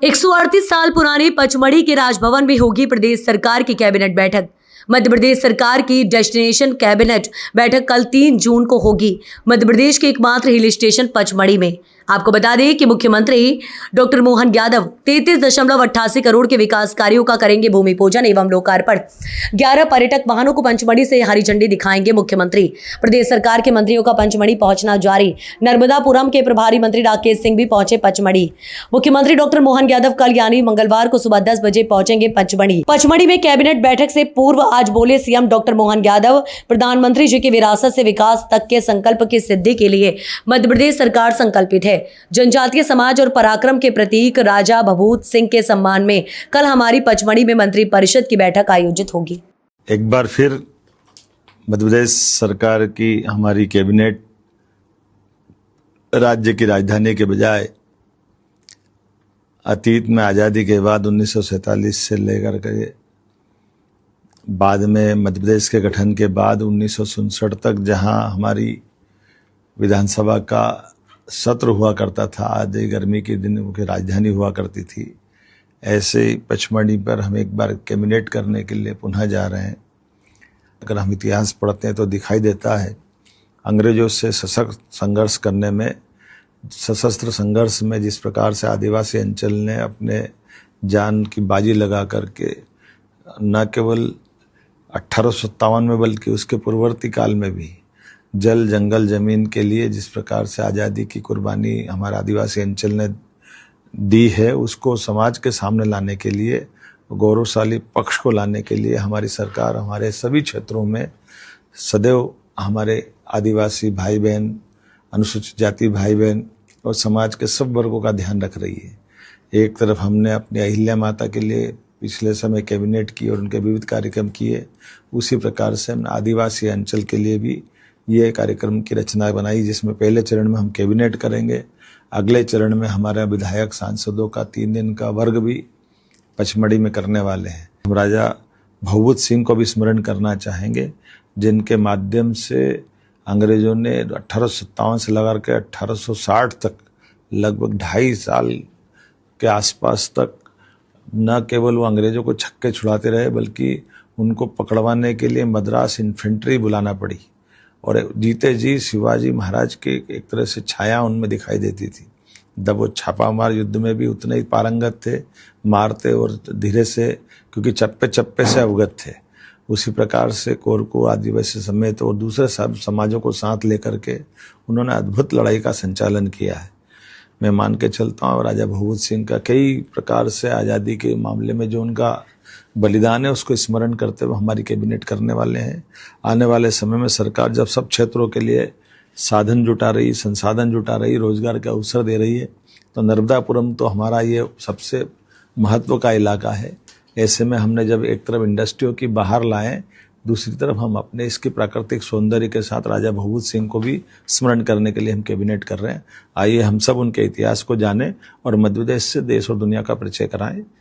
138 साल पुराने पचमढ़ी के राजभवन में होगी प्रदेश सरकार की कैबिनेट बैठक। मध्य प्रदेश सरकार की डेस्टिनेशन कैबिनेट बैठक कल 3 जून को होगी। मध्य प्रदेश के एकमात्र हिल स्टेशन पचमढ़ी में। आपको बता दें कि मुख्यमंत्री डॉक्टर मोहन यादव 33.88 करोड़ के विकास कार्यों का करेंगे भूमि पूजन एवं लोकार्पण। 11 पर्यटक वाहनों को पंचमढ़ी से हरी झंडी दिखाएंगे मुख्यमंत्री। प्रदेश सरकार के मंत्रियों का पंचमढ़ी पहुंचना जारी। नर्मदापुरम के प्रभारी मंत्री राकेश सिंह भी पहुंचे पचमढ़ी। मुख्यमंत्री डॉक्टर मोहन यादव कल यानी मंगलवार को सुबह 10 बजे पहुंचेंगे पचमढ़ी। पचमढ़ी में कैबिनेट बैठक से पूर्व आज बोले सीएम डॉक्टर मोहन यादव, प्रधानमंत्री जी की विरासत से विकास तक के संकल्प की सिद्धि के लिए मध्य प्रदेश सरकार संकल्पित है। जनजातीय समाज और पराक्रम के प्रतीक राजा भभूत सिंह के सम्मान में कल हमारी पचमढ़ी में मंत्री परिषद की बैठक आयोजित होगी। एक बार फिर मध्य प्रदेश सरकार की हमारी कैबिनेट राज्य की राजधानी के बजाय अतीत में आज़ादी के बाद 1947 से लेकर के बाद में मध्य प्रदेश के गठन के बाद 1967 तक जहां हमारी विधानसभा का सत्र हुआ करता था, आधी गर्मी के दिन की राजधानी हुआ करती थी, ऐसे ही पचमढ़ी पर हम एक बार कैबिनेट करने के लिए पुनः जा रहे हैं। अगर हम इतिहास पढ़ते हैं तो दिखाई देता है अंग्रेजों से सशक्त संघर्ष करने में, सशस्त्र संघर्ष में जिस प्रकार से आदिवासी अंचल ने अपने जान की बाजी लगा करके न केवल 1857 में बल्कि उसके पूर्ववर्ती काल में भी जल जंगल जमीन के लिए जिस प्रकार से आज़ादी की कुर्बानी हमारे आदिवासी अंचल ने दी है, उसको समाज के सामने लाने के लिए, गौरवशाली पक्ष को लाने के लिए हमारी सरकार हमारे सभी क्षेत्रों में सदैव हमारे आदिवासी भाई बहन, अनुसूचित जाति भाई बहन और समाज के सब वर्गों का ध्यान रख रही है। एक तरफ हमने अपनी अहिल्या माता के लिए पिछले समय कैबिनेट की और उनके विविध कार्यक्रम किए, उसी प्रकार से हमने आदिवासी अंचल के लिए भी ये कार्यक्रम की रचना बनाई, जिसमें पहले चरण में हम कैबिनेट करेंगे, अगले चरण में हमारे विधायक सांसदों का 3 दिन का वर्ग भी पचमढ़ी में करने वाले हैं। हम राजा भभूत सिंह को भी स्मरण करना चाहेंगे, जिनके माध्यम से अंग्रेजों ने 1857 से लेकर के 1860 तक लगभग 2.5 साल के आसपास तक न केवल वो अंग्रेजों को छक्के छुड़ाते रहे, बल्कि उनको पकड़वाने के लिए मद्रास इन्फेंट्री बुलाना पड़ी और जीते जी शिवाजी महाराज की एक तरह से छाया उनमें दिखाई देती थी। जब वो छापामार युद्ध में भी उतने ही पारंगत थे, मारते और धीरे से, क्योंकि चप्पे चप्पे से अवगत थे। उसी प्रकार से कोरकू आदिवासी समेत और दूसरे सब समाजों को साथ लेकर के उन्होंने अद्भुत लड़ाई का संचालन किया है। मैं मान के चलता हूँ राजा भभूत सिंह का कई प्रकार से आज़ादी के मामले में जो उनका बलिदान है उसको स्मरण करते हुए हमारी कैबिनेट करने वाले हैं। आने वाले समय में सरकार जब सब क्षेत्रों के लिए साधन जुटा रही, संसाधन जुटा रही, रोजगार के अवसर दे रही है, तो नर्मदापुरम तो हमारा ये सबसे महत्व का इलाका है। ऐसे में हमने जब एक तरफ इंडस्ट्रियों की बाहर लाएं, दूसरी तरफ हम अपने इसके प्राकृतिक सौंदर्य के साथ राजा भभूत सिंह को भी स्मरण करने के लिए हम कैबिनेट कर रहे हैं। आइए हम सब उनके इतिहास को जानें और मध्य प्रदेश से देश और दुनिया का परिचय कराएं।